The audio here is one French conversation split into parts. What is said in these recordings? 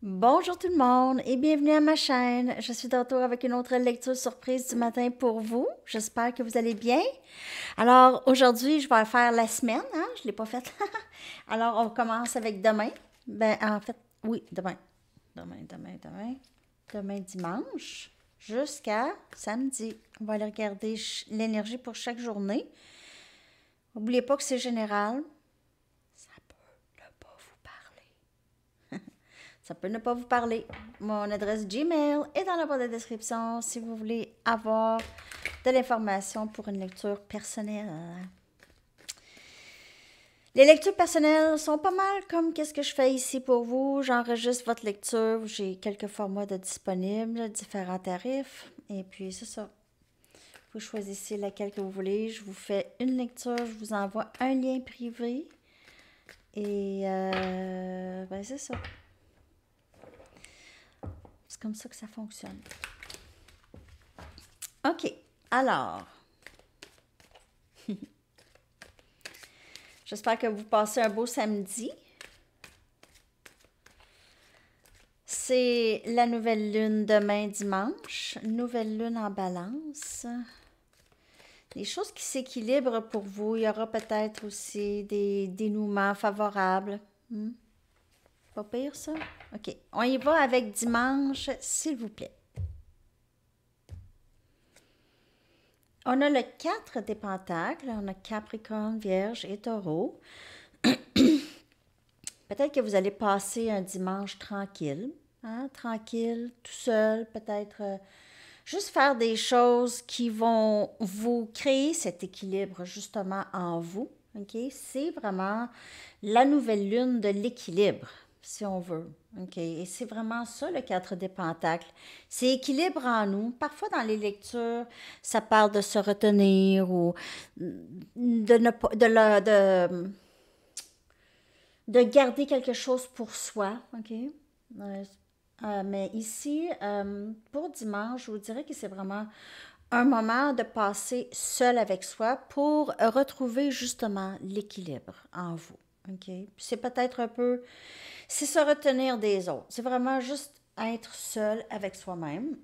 Bonjour tout le monde et bienvenue à ma chaîne. Je suis de retour avec une autre lecture surprise du matin pour vous. J'espère que vous allez bien. Alors aujourd'hui, je vais faire la semaine, hein? Je ne l'ai pas faite. Alors on commence avec demain. Ben en fait, oui, demain. Demain dimanche jusqu'à samedi. On va aller regarder l'énergie pour chaque journée. N'oubliez pas que c'est général. Ça peut ne pas vous parler. Ça peut ne pas vous parler. Mon adresse Gmail est dans la barre de description si vous voulez avoir de l'information pour une lecture personnelle. Les lectures personnelles sont pas mal comme qu'est-ce que je fais ici pour vous. J'enregistre votre lecture. J'ai quelques formats de disponibles, différents tarifs. Et puis, c'est ça. Vous choisissez laquelle que vous voulez. Je vous fais une lecture. Je vous envoie un lien privé. Et, ben, c'est ça. C'est comme ça que ça fonctionne. OK. Alors, j'espère que vous passez un beau samedi. C'est la nouvelle lune demain dimanche. Nouvelle lune en balance. Des choses qui s'équilibrent pour vous. Il y aura peut-être aussi des dénouements favorables. Pas pire ça? OK. On y va avec dimanche, s'il vous plaît. On a le 4 des pentacles. On a Capricorne, Vierge et Taureau. Peut-être que vous allez passer un dimanche tranquille, hein, tranquille, tout seul, peut-être juste faire des choses qui vont vous créer cet équilibre justement en vous. OK? C'est vraiment la nouvelle lune de l'équilibre, si on veut. OK? Et c'est vraiment ça, le 4 des pentacles. C'est équilibre en nous. Parfois, dans les lectures, ça parle de se retenir ou de ne pas, de garder quelque chose pour soi, OK? Mais ici, pour dimanche, je vous dirais que c'est vraiment un moment de passer seul avec soi pour retrouver justement l'équilibre en vous, OK? C'est peut-être un peu, c'est se retenir des autres. C'est vraiment juste être seul avec soi-même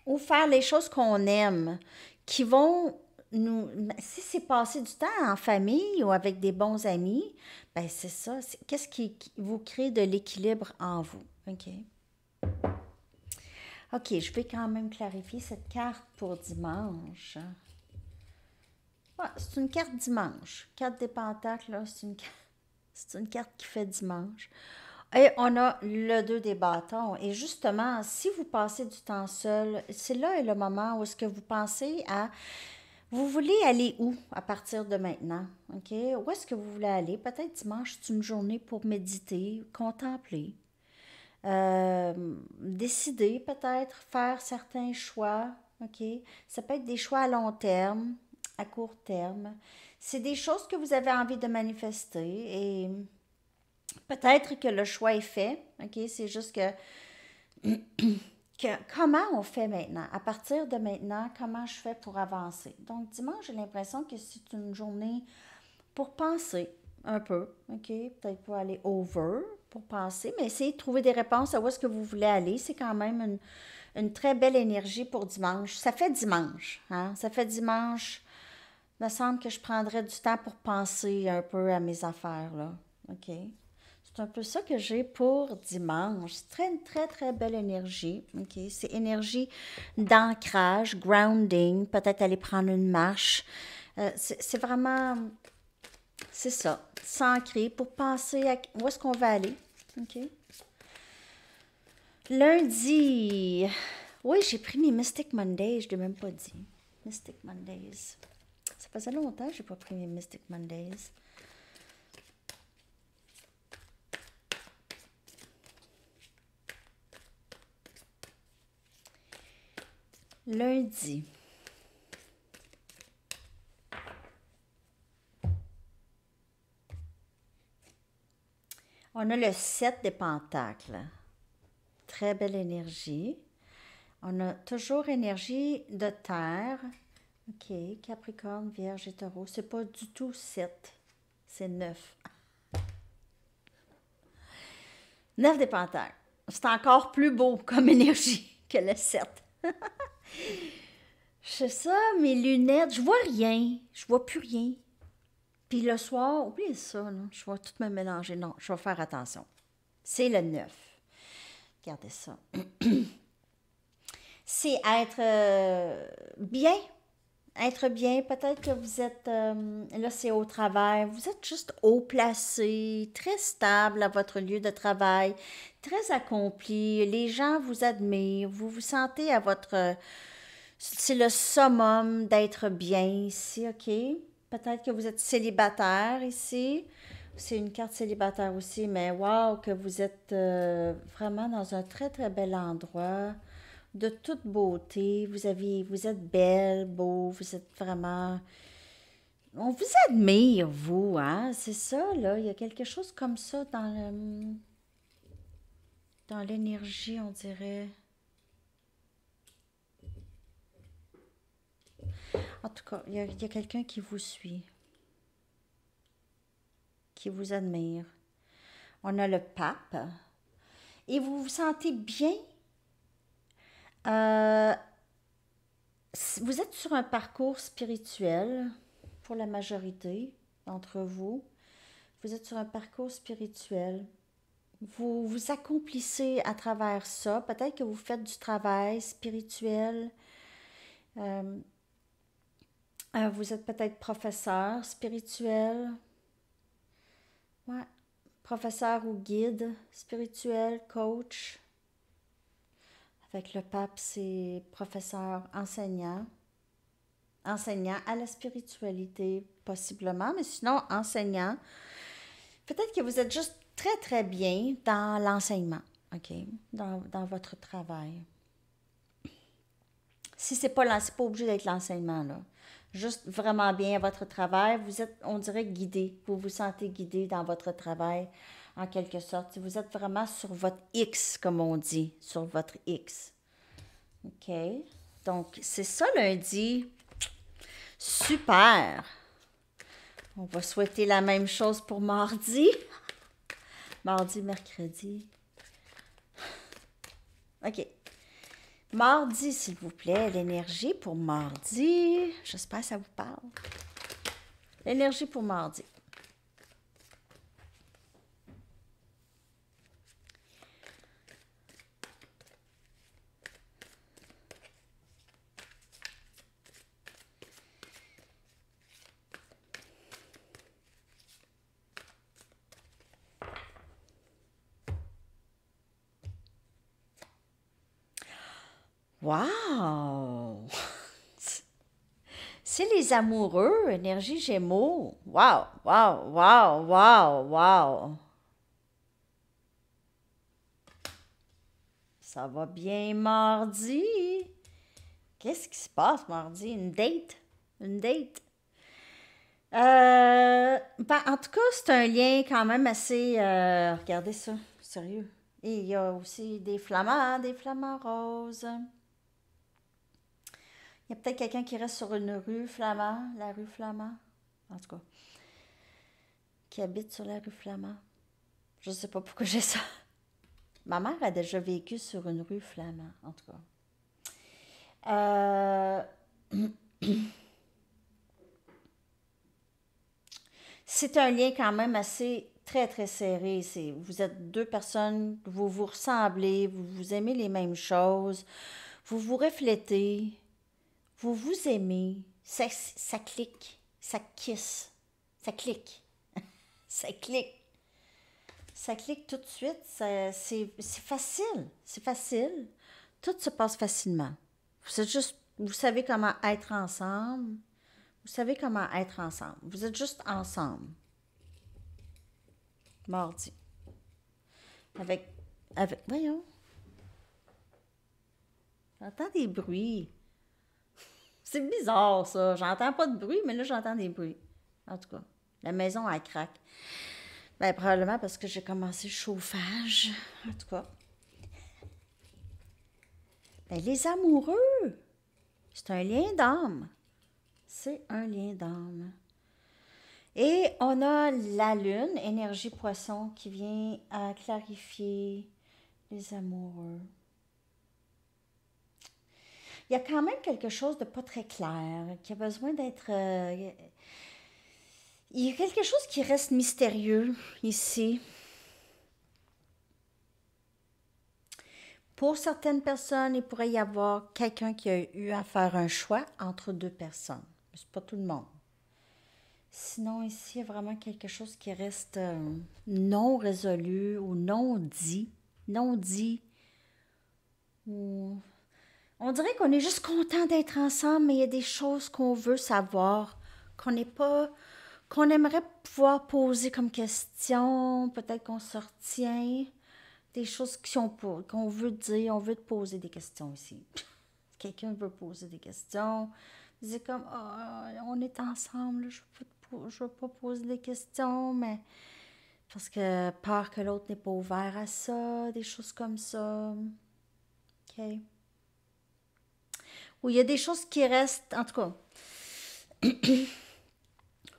ou faire les choses qu'on aime, qui vont nous... Si c'est passer du temps en famille ou avec des bons amis, ben c'est ça. Qu'est-ce qui vous crée de l'équilibre en vous? OK. OK, je vais quand même clarifier cette carte pour dimanche. Ouais, c'est une carte dimanche. Carte des pentacles, là, c'est une carte qui fait dimanche. Et on a le 2 des bâtons. Et justement, si vous passez du temps seul, c'est là le moment où est-ce que vous pensez à... Vous voulez aller où à partir de maintenant? OK? Où est-ce que vous voulez aller? Peut-être dimanche, c'est une journée pour méditer, contempler, décider, peut-être faire certains choix. OK? Ça peut être des choix à long terme, à court terme. C'est des choses que vous avez envie de manifester et peut-être que le choix est fait. OK? C'est juste que comment on fait maintenant? À partir de maintenant, comment je fais pour avancer? Donc, dimanche, j'ai l'impression que c'est une journée pour penser un peu, OK? Peut-être pas aller over pour penser, mais essayer de trouver des réponses à où est-ce que vous voulez aller. C'est quand même une très belle énergie pour dimanche. Ça fait dimanche, hein? Ça fait dimanche. Il me semble que je prendrais du temps pour penser un peu à mes affaires, là. OK? C'est un peu ça que j'ai pour dimanche. C'est une très, très belle énergie. OK? C'est énergie d'ancrage, grounding, peut-être aller prendre une marche. C'est vraiment, c'est ça, s'ancrer pour penser à où est-ce qu'on va aller. OK? Lundi, oui, j'ai pris mes Mystic Mondays, je ne l'ai même pas dit. Mystic Mondays. Ça faisait longtemps que je n'ai pas pris mes Mystic Mondays. Lundi. On a le 7 des pentacles. Très belle énergie. On a toujours énergie de terre. OK, Capricorne, Vierge et Taureau. C'est pas du tout 7, c'est 9. 9 des Pentacle. C'est encore plus beau comme énergie que le 7. Je sais ça, mes lunettes, je vois rien. Je vois plus rien. Puis le soir, oubliez ça, là, je vais tout me mélanger. Non, je vais faire attention. C'est le 9. Regardez ça. C'est être bien. Être bien, peut-être que vous êtes, là c'est au travail, vous êtes juste haut placé, très stable à votre lieu de travail, très accompli, les gens vous admirent, vous vous sentez à votre, c'est le summum d'être bien ici, ok? Peut-être que vous êtes célibataire ici, c'est une carte célibataire aussi, mais wow, que vous êtes vraiment dans un très très bel endroit de toute beauté. Vous êtes belle, beau, vous êtes vraiment... On vous admire, vous, hein? C'est ça, là. Il y a quelque chose comme ça dans l'énergie, on dirait. En tout cas, il y a quelqu'un qui vous suit, qui vous admire. On a le pape. Et vous vous sentez bien. Euh, vous êtes sur un parcours spirituel pour la majorité d'entre vous. Vous êtes sur un parcours spirituel. Vous vous accomplissez à travers ça. Peut-être que vous faites du travail spirituel. Euh, vous êtes peut-être professeur spirituel. Ouais. Professeur ou guide spirituel, coach. Avec le pape, c'est professeur enseignant. Enseignant à la spiritualité, possiblement, mais sinon enseignant. Peut-être que vous êtes juste très, très bien dans l'enseignement, OK? Dans votre travail. Si c'est pas, c'est pas obligé d'être l'enseignement, là. Juste vraiment bien à votre travail, vous êtes, on dirait, guidé. Vous vous sentez guidé dans votre travail, en quelque sorte. Vous êtes vraiment sur votre X, comme on dit, sur votre X. OK? Donc, c'est ça lundi. Super! On va souhaiter la même chose pour mardi. Mardi, mercredi. OK. Mardi, s'il vous plaît, l'énergie pour mardi. J'espère que ça vous parle. L'énergie pour mardi. Wow! C'est les amoureux, énergie Gémeaux. Wow, wow, wow, wow, wow. Ça va bien mardi. Qu'est-ce qui se passe mardi? Une date? Une date? En tout cas, c'est un lien quand même assez... regardez ça, sérieux. Et il y a aussi des flamants roses. Il y a peut-être quelqu'un qui reste sur une rue Flamand, la rue Flamand, en tout cas, qui habite sur la rue Flamand. Je ne sais pas pourquoi j'ai ça. Ma mère a déjà vécu sur une rue Flamand, en tout cas. C'est un lien quand même assez très très serré. Vous êtes deux personnes, vous vous ressemblez, vous aimez les mêmes choses, vous vous reflétez, vous vous aimez, ça clique, ça kiss, ça clique, ça clique. Ça clique tout de suite, c'est facile, c'est facile. Tout se passe facilement. Vous savez comment être ensemble. Vous savez comment être ensemble. Vous êtes juste ensemble. Mardi. Voyons, j'entends des bruits. C'est bizarre, ça. J'entends pas de bruit, mais là, j'entends des bruits. En tout cas, la maison, elle craque. Ben, probablement parce que j'ai commencé le chauffage. En tout cas. Ben, les amoureux, c'est un lien d'âme. C'est un lien d'âme. Et on a la lune, énergie poisson, qui vient à clarifier les amoureux. Il y a quand même quelque chose de pas très clair, qui a besoin d'être... il y a quelque chose qui reste mystérieux ici. Pour certaines personnes, il pourrait y avoir quelqu'un qui a eu à faire un choix entre deux personnes. C'est pas tout le monde. Sinon, ici, il y a vraiment quelque chose qui reste non résolu ou non dit. Non dit. Ou... On dirait qu'on est juste content d'être ensemble, mais il y a des choses qu'on veut savoir, qu'on n'est pas, qu'on aimerait pouvoir poser comme question, peut-être qu'on se retient, des choses qu'on veut dire, on veut te poser des questions ici. Quelqu'un veut poser des questions, c'est comme, ah, on est ensemble, là, je veux pas poser des questions, mais parce que peur que l'autre n'est pas ouvert à ça, des choses comme ça. OK. Ou il y a des choses qui restent, en tout cas.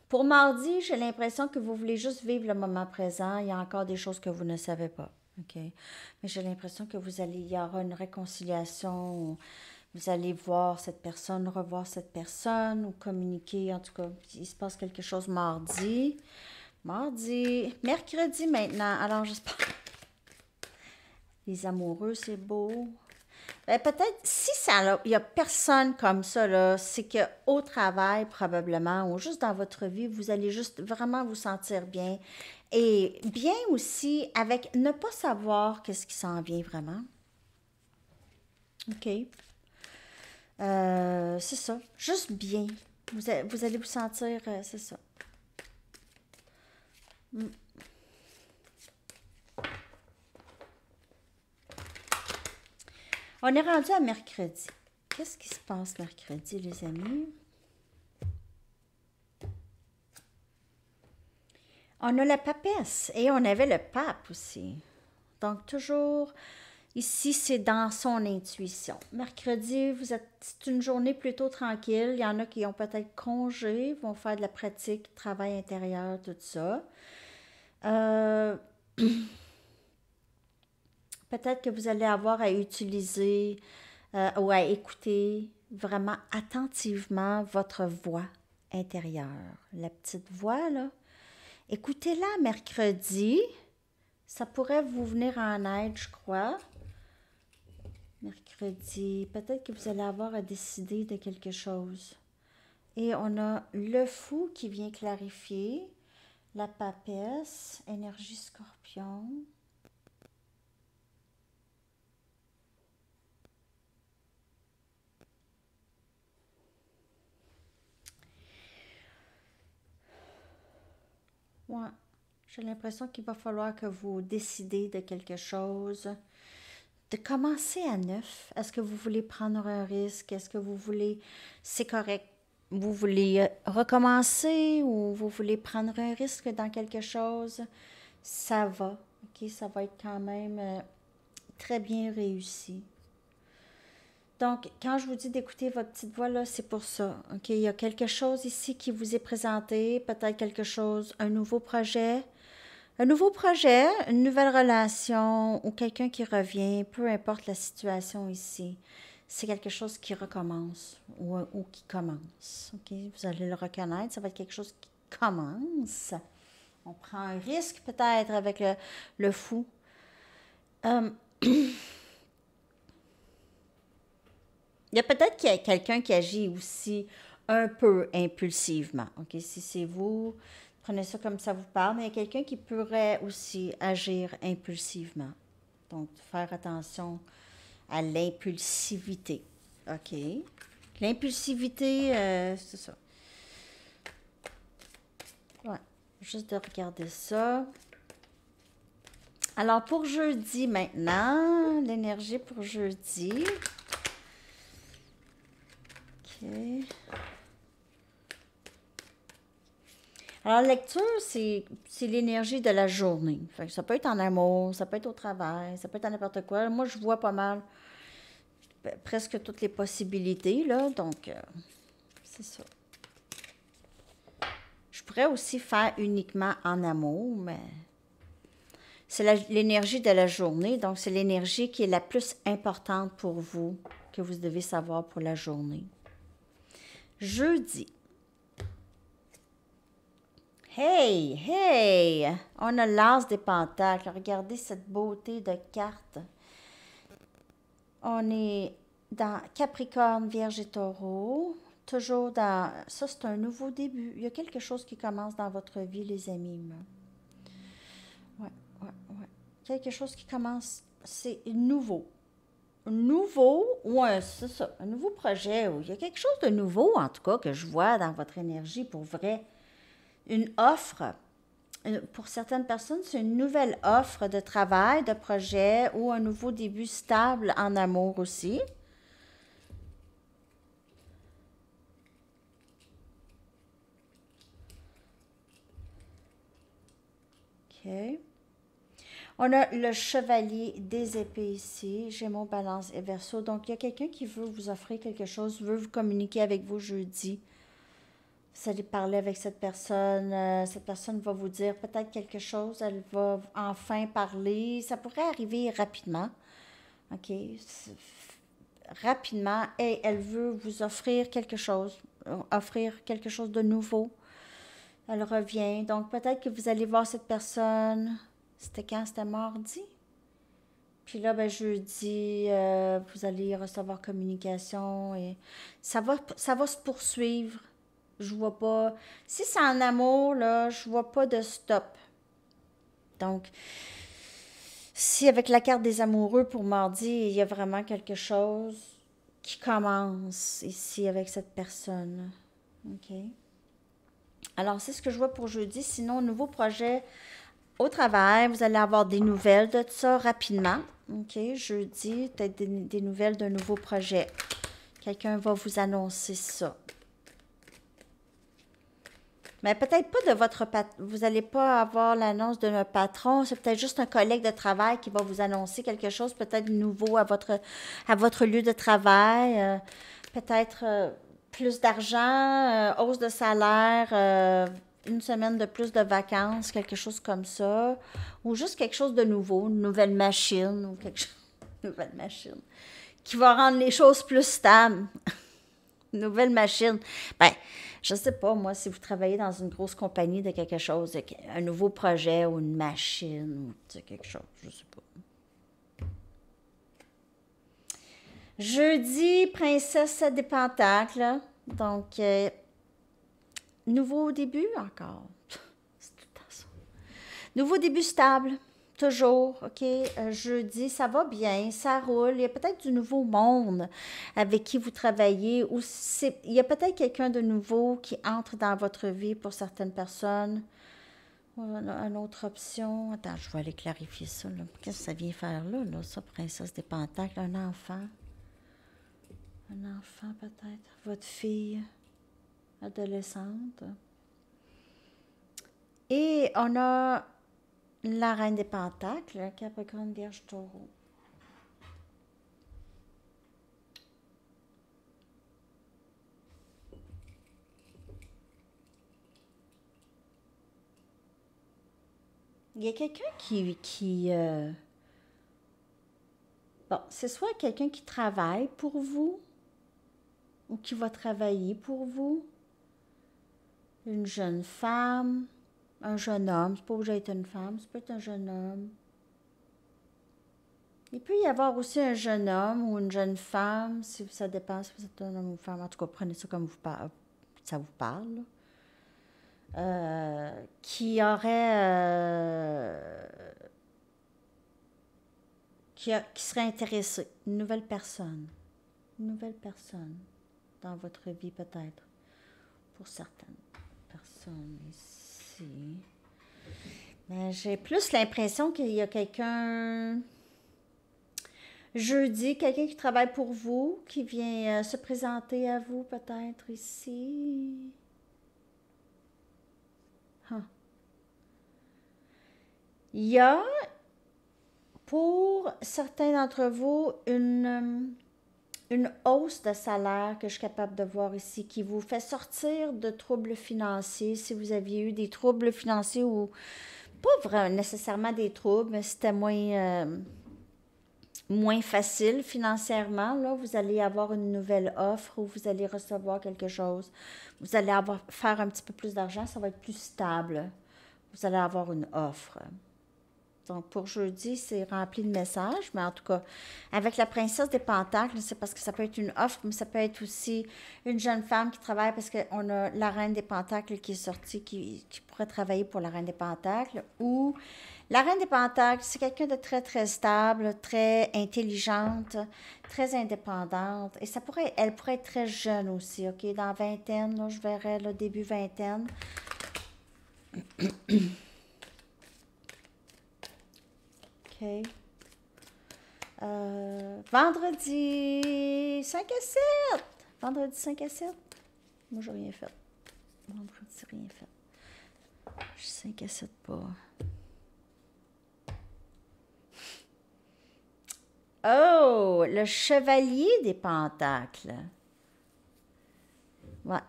Pour mardi, j'ai l'impression que vous voulez juste vivre le moment présent. Il y a encore des choses que vous ne savez pas. OK? Mais j'ai l'impression que il y aura une réconciliation. Vous allez voir cette personne, revoir cette personne ou communiquer. En tout cas, il se passe quelque chose mardi. Mardi. Mercredi maintenant. Alors, j'espère. Les amoureux, c'est beau. Ben, peut-être, si il n'y a personne comme ça, là, c'est qu'au travail, probablement, ou juste dans votre vie, vous allez juste vraiment vous sentir bien. Et bien aussi avec ne pas savoir qu'est-ce qui s'en vient vraiment. OK. C'est ça. Juste bien. Vous allez vous sentir, c'est ça. Mm. On est rendu à mercredi. Qu'est-ce qui se passe mercredi, les amis? On a la papesse et on avait le pape aussi. Donc, toujours, ici, c'est dans son intuition. Mercredi, c'est une journée plutôt tranquille. Il y en a qui ont peut-être congé, vont faire de la pratique, travail intérieur, tout ça. Euh, Peut-être que vous allez avoir à utiliser ou à écouter vraiment attentivement votre voix intérieure. La petite voix, là. Écoutez-la mercredi. Ça pourrait vous venir en aide, je crois. Mercredi, peut-être que vous allez avoir à décider de quelque chose. Et on a le fou qui vient clarifier, la papesse, énergie scorpion. Ouais, j'ai l'impression qu'il va falloir que vous décidez de quelque chose, de commencer à neuf. Est-ce que vous voulez prendre un risque? Est-ce que vous voulez, c'est correct, vous voulez recommencer ou vous voulez prendre un risque dans quelque chose? Ça va, ok? Ça va être quand même très bien réussi. Donc, quand je vous dis d'écouter votre petite voix, là, c'est pour ça. OK? Il y a quelque chose ici qui vous est présenté, peut-être quelque chose, un nouveau projet, une nouvelle relation ou quelqu'un qui revient, peu importe la situation ici. C'est quelque chose qui recommence ou qui commence. OK? Vous allez le reconnaître, ça va être quelque chose qui commence. On prend un risque peut-être avec le fou. Euh, Il y a peut-être qu'il y a quelqu'un qui agit aussi un peu impulsivement. OK? Si c'est vous, prenez ça comme ça vous parle, mais il y a quelqu'un qui pourrait aussi agir impulsivement. Donc, faire attention à l'impulsivité. OK? L'impulsivité, c'est ça. Ouais. Juste de regarder ça. Alors, pour jeudi maintenant, l'énergie pour jeudi. OK. Alors, la lecture, c'est l'énergie de la journée. Fait que ça peut être en amour, ça peut être au travail, ça peut être à n'importe quoi. Moi, je vois pas mal, presque toutes les possibilités, là. Donc, c'est ça. Je pourrait aussi faire uniquement en amour, mais c'est l'énergie de la journée, donc c'est l'énergie qui est la plus importante pour vous, que vous devez savoir pour la journée. Jeudi. Hey, hey! On a l'as des pentacles. Regardez cette beauté de carte. On est dans Capricorne, Vierge et Taureau. Toujours dans... Ça, c'est un nouveau début. Il y a quelque chose qui commence dans votre vie, les amis. Ouais, ouais. Quelque chose qui commence, c'est nouveau. Nouveau, ouais, c'est ça. Un nouveau projet. Il y a quelque chose de nouveau, en tout cas, que je vois dans votre énergie pour vrai. Une offre. Pour certaines personnes, c'est une nouvelle offre de travail, de projet ou un nouveau début stable en amour aussi. OK. On a le chevalier des épées ici, Gémeaux, Balance et Verseau. Donc, il y a quelqu'un qui veut vous offrir quelque chose, veut vous communiquer avec vous jeudi. Vous allez parler avec cette personne va vous dire peut-être quelque chose, elle va enfin parler. Ça pourrait arriver rapidement, OK? Rapidement, et elle veut vous offrir quelque chose de nouveau. Elle revient, donc peut-être que vous allez voir cette personne, c'était quand? C'était mardi? Puis là, ben, jeudi, vous allez recevoir communication et ça va se poursuivre. Je vois pas. Si c'est en amour, là, je vois pas de stop. Donc, si avec la carte des amoureux pour mardi, il y a vraiment quelque chose qui commence ici avec cette personne. OK. Alors, c'est ce que je vois pour jeudi. Sinon, nouveau projet au travail, vous allez avoir des nouvelles de ça rapidement. OK, jeudi, peut-être des nouvelles d'un nouveau projet. Quelqu'un va vous annoncer ça. Mais peut-être pas de votre patron. Vous n'allez pas avoir l'annonce de notre patron. C'est peut-être juste un collègue de travail qui va vous annoncer quelque chose, peut-être nouveau à votre lieu de travail. Peut-être plus d'argent, hausse de salaire, une semaine de plus de vacances, quelque chose comme ça. Ou juste quelque chose de nouveau, une nouvelle machine ou quelque chose. Une nouvelle machine. Qui va rendre les choses plus stables. Une nouvelle machine. Ben, je sais pas, moi, si vous travaillez dans une grosse compagnie de quelque chose, un nouveau projet ou une machine ou quelque chose, je sais pas. Jeudi, princesse des pentacles. Donc, nouveau début encore. C'est tout le temps ça. Nouveau début stable. Toujours, OK? Jeudi, ça va bien, ça roule. Il y a peut-être du nouveau monde avec qui vous travaillez ou il y a peut-être quelqu'un de nouveau qui entre dans votre vie pour certaines personnes. Une autre option. Attends, je vais aller clarifier ça. Qu'est-ce que ça vient faire là, ça, princesse des pentacles? Un enfant. Un enfant peut-être. Votre fille adolescente. Et on a la reine des pentacles, Capricorne, Vierge, Taureau. Il y a quelqu'un bon, c'est soit quelqu'un qui travaille pour vous ou qui va travailler pour vous. Une jeune femme, un jeune homme. C'est pas obligé d'être une femme, ça peut être un jeune homme. Il peut y avoir aussi un jeune homme ou une jeune femme, si ça dépend si vous êtes un homme ou une femme. En tout cas, prenez ça comme ça vous parle. Qui aurait... qui serait intéressé. Une nouvelle personne. Une nouvelle personne dans votre vie peut-être. Pour certaines personnes ici. Mais j'ai plus l'impression qu'il y a quelqu'un... Jeudi, quelqu'un qui travaille pour vous, qui vient se présenter à vous peut-être ici. Huh. Il y a, pour certains d'entre vous, une hausse de salaire que je suis capable de voir ici qui vous fait sortir de troubles financiers. Si vous aviez eu des troubles financiers ou pas vraiment nécessairement des troubles, mais c'était moins facile financièrement, là, vous allez avoir une nouvelle offre ou vous allez recevoir quelque chose. Vous allez faire un petit peu plus d'argent, ça va être plus stable. Vous allez avoir une offre. Donc, pour jeudi, c'est rempli de messages, mais en tout cas, avec la princesse des Pentacles, c'est parce que ça peut être une offre, mais ça peut être aussi une jeune femme qui travaille parce qu'on a la reine des Pentacles qui est sortie, qui pourrait travailler pour la reine des Pentacles, ou la reine des Pentacles, c'est quelqu'un de très, très stable, très intelligente, très indépendante, et elle pourrait être très jeune aussi, OK? Dans vingtaine, là, je verrais le début vingtaine. OK. Vendredi 5 à 7. Vendredi 5 à 7. Moi, j'ai rien fait. Vendredi, rien fait. Je 5 à 7 pas. Oh, le chevalier des Pentacles. Ouais.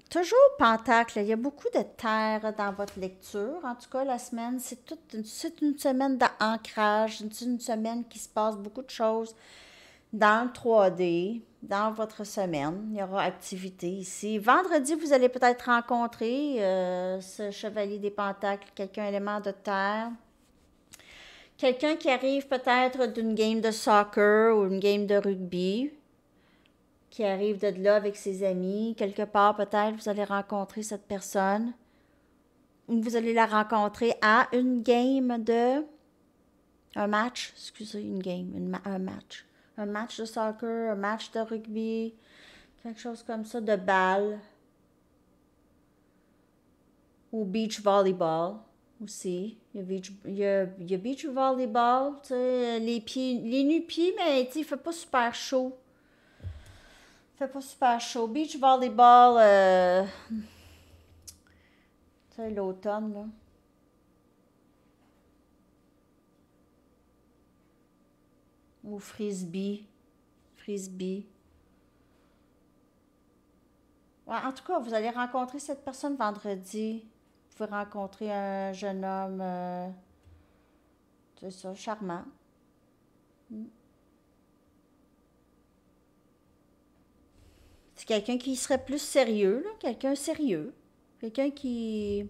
Toujours Pentacle. Il y a beaucoup de terre dans votre lecture. En tout cas, la semaine, c'est une semaine d'ancrage. C'est une semaine qui se passe beaucoup de choses dans le 3D, dans votre semaine. Il y aura activité ici. Vendredi, vous allez peut-être rencontrer ce chevalier des Pentacles, quelqu'un élément de terre. Quelqu'un qui arrive peut-être d'une game de soccer ou une game de rugby, qui arrive de là avec ses amis. Quelque part, peut-être, vous allez rencontrer cette personne. Ou vous allez la rencontrer à une game de... Un match, excusez, une game, un match. Un match de soccer, un match de rugby, quelque chose comme ça, de balle. Ou beach volleyball aussi. Il y a beach volleyball, tu sais, les nu-pieds, mais tu sais, il fait pas super chaud. Fait pas super chaud. Beach volleyball, tu sais, l'automne, là. Ou frisbee. Frisbee. Ouais, en tout cas, vous allez rencontrer cette personne vendredi. Vous pouvez rencontrer un jeune homme, c'est ça, charmant. C'est quelqu'un qui serait plus sérieux, là, quelqu'un sérieux. Quelqu'un qui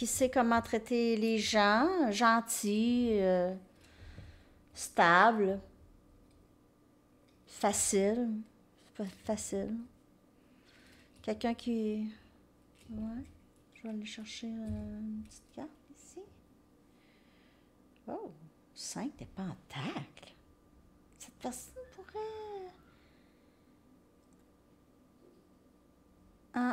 sait comment traiter les gens, gentil, stable, facile. Facile. Quelqu'un qui... Ouais. Je vais aller chercher une petite carte ici. Oh, 5 de Pentacles. Cette personne pourrait...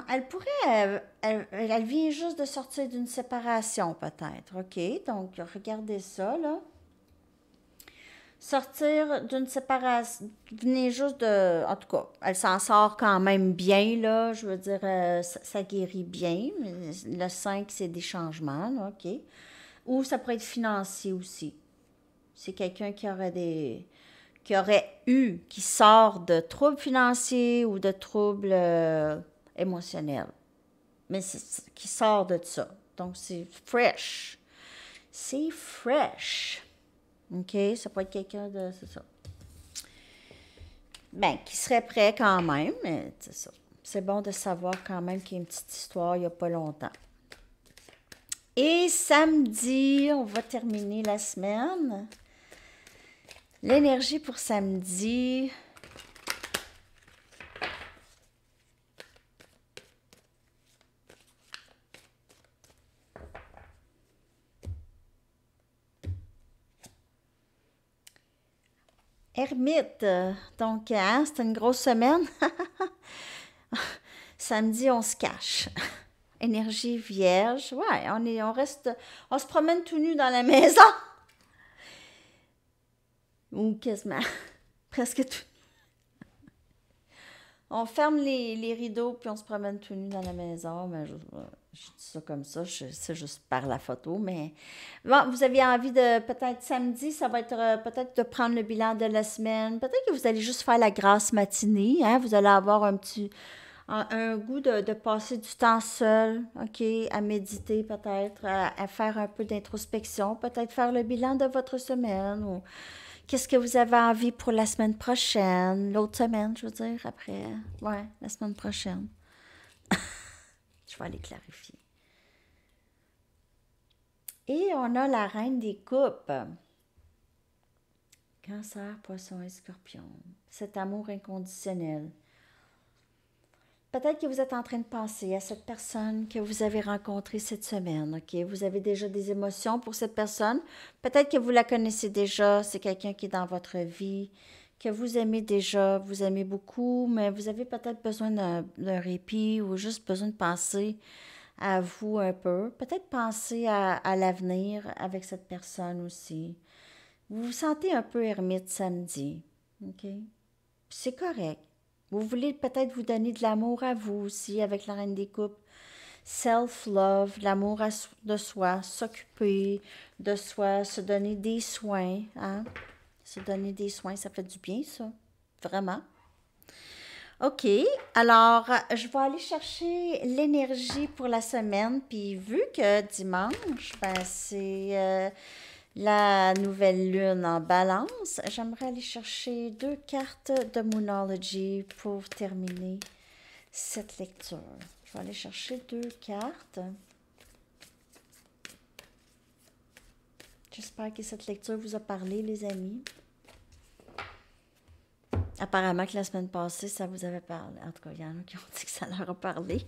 Elle pourrait... Elle vient juste de sortir d'une séparation, peut-être. OK, donc regardez ça, là. Sortir d'une séparation, venez juste de... En tout cas, elle s'en sort quand même bien, là. Je veux dire, ça guérit bien. Le 5, c'est des changements, là, OK. Ou ça pourrait être financier aussi. C'est quelqu'un qui qui sort de troubles financiers ou de troubles émotionnels. Mais qui sort de ça. Donc, c'est fresh. C'est fresh. OK? Ça peut être quelqu'un de... C'est ça. Ben, qui serait prêt quand même, mais c'est ça. C'est bon de savoir quand même qu'il y a une petite histoire il n'y a pas longtemps. Et samedi, on va terminer la semaine. L'énergie pour samedi... Ermite, donc hein, c'est une grosse semaine. Samedi, on se cache. Énergie vierge, ouais, on se promène tout nu dans la maison. Ou quasiment, presque tout. On ferme les rideaux, puis on se promène tout nu dans la maison. Mais je dis ça comme ça, c'est juste par la photo. Mais bon, vous avez envie de, peut-être samedi, ça va être peut-être de prendre le bilan de la semaine. Peut-être que vous allez juste faire la grasse matinée. Hein? Vous allez avoir un goût de passer du temps seul, OK, à méditer peut-être, à faire un peu d'introspection, peut-être faire le bilan de votre semaine ou qu'est-ce que vous avez envie pour la semaine prochaine, l'autre semaine, je veux dire, après, ouais, la semaine prochaine. Je vais aller clarifier. Et on a la reine des coupes. Cancer, poisson et scorpion. Cet amour inconditionnel. Peut-être que vous êtes en train de penser à cette personne que vous avez rencontrée cette semaine, OK? Vous avez déjà des émotions pour cette personne. Peut-être que vous la connaissez déjà, c'est quelqu'un qui est dans votre vie, que vous aimez déjà, vous aimez beaucoup, mais vous avez peut-être besoin d'un répit ou juste besoin de penser à vous un peu. Peut-être penser à l'avenir avec cette personne aussi. Vous vous sentez un peu ermite samedi, OK? C'est correct. Vous voulez peut-être vous donner de l'amour à vous aussi avec la reine des coupes. Self-love, l'amour de soi, s'occuper de soi, se donner des soins. Hein? Se donner des soins, ça fait du bien, ça. Vraiment. OK. Alors, je vais aller chercher l'énergie pour la semaine. Puis, vu que dimanche, ben, c'est la nouvelle lune en balance, j'aimerais aller chercher 2 cartes de Moonology pour terminer cette lecture. Je vais aller chercher 2 cartes. J'espère que cette lecture vous a parlé, les amis. Apparemment que la semaine passée, ça vous avait parlé. En tout cas, il y en a qui ont dit que ça leur a parlé.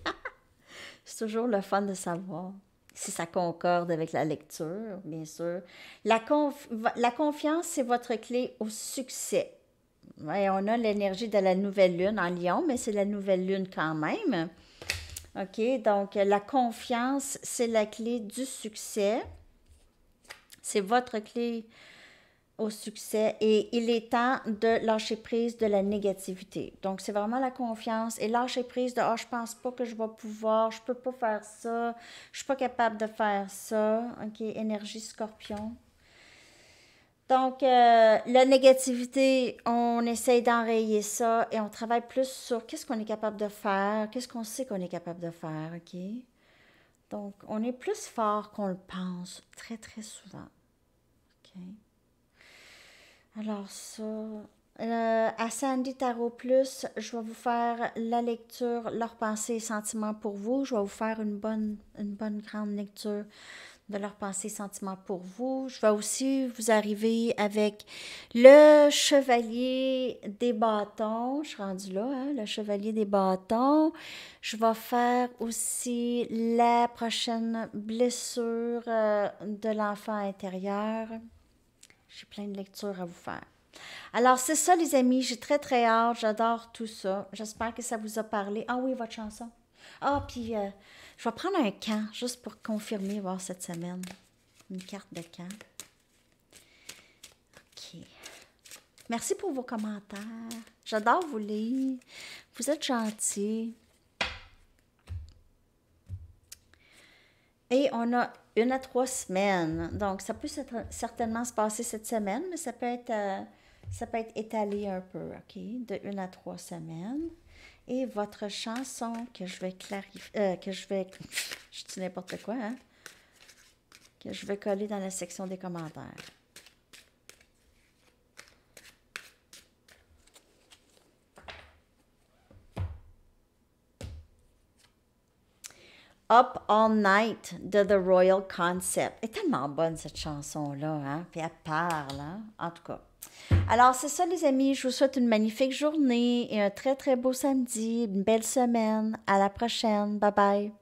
C'est toujours le fun de savoir si ça concorde avec la lecture, bien sûr. La confiance, c'est votre clé au succès. Ouais, on a l'énergie de la nouvelle lune en Lion, mais c'est la nouvelle lune quand même. OK, donc la confiance, c'est la clé du succès. C'est votre clé au succès et il est temps de lâcher prise de la négativité. Donc, c'est vraiment la confiance et lâcher prise de « Ah, je pense pas que je vais pouvoir, je peux pas faire ça, je suis pas capable de faire ça. » OK, énergie scorpion. Donc, la négativité, on essaye d'enrayer ça et on travaille plus sur qu'est-ce qu'on est capable de faire, qu'est-ce qu'on sait qu'on est capable de faire, OK? Donc, on est plus fort qu'on le pense, très, très souvent. OK? Alors ça, à Sandy Tarot Plus, je vais vous faire la lecture, leurs pensées et sentiments pour vous. Je vais vous faire une bonne grande lecture de leurs pensées et sentiments pour vous. Je vais aussi vous arriver avec le chevalier des bâtons. Je suis rendue là, hein, le chevalier des bâtons. Je vais faire aussi la prochaine blessure de l'enfant intérieur. J'ai plein de lectures à vous faire. Alors, c'est ça, les amis. J'ai très, très hâte. J'adore tout ça. J'espère que ça vous a parlé. Ah oui, votre chanson. Ah, puis je vais prendre un camp, juste pour confirmer, voir cette semaine. Une carte de camp. OK. Merci pour vos commentaires. J'adore vous lire. Vous êtes gentils. Et on a 1 à 3 semaines. Donc, ça peut certainement se passer cette semaine, mais ça peut être étalé un peu, OK? De 1 à 3 semaines. Et votre chanson que je vais clarifier, je dis n'importe quoi, hein? Que je vais coller dans la section des commentaires. Up All Night de The Royal Concept. Elle est tellement bonne, cette chanson-là, hein? Puis elle parle, hein? En tout cas. Alors, c'est ça, les amis. Je vous souhaite une magnifique journée et un très, très beau samedi. Une belle semaine. À la prochaine. Bye bye.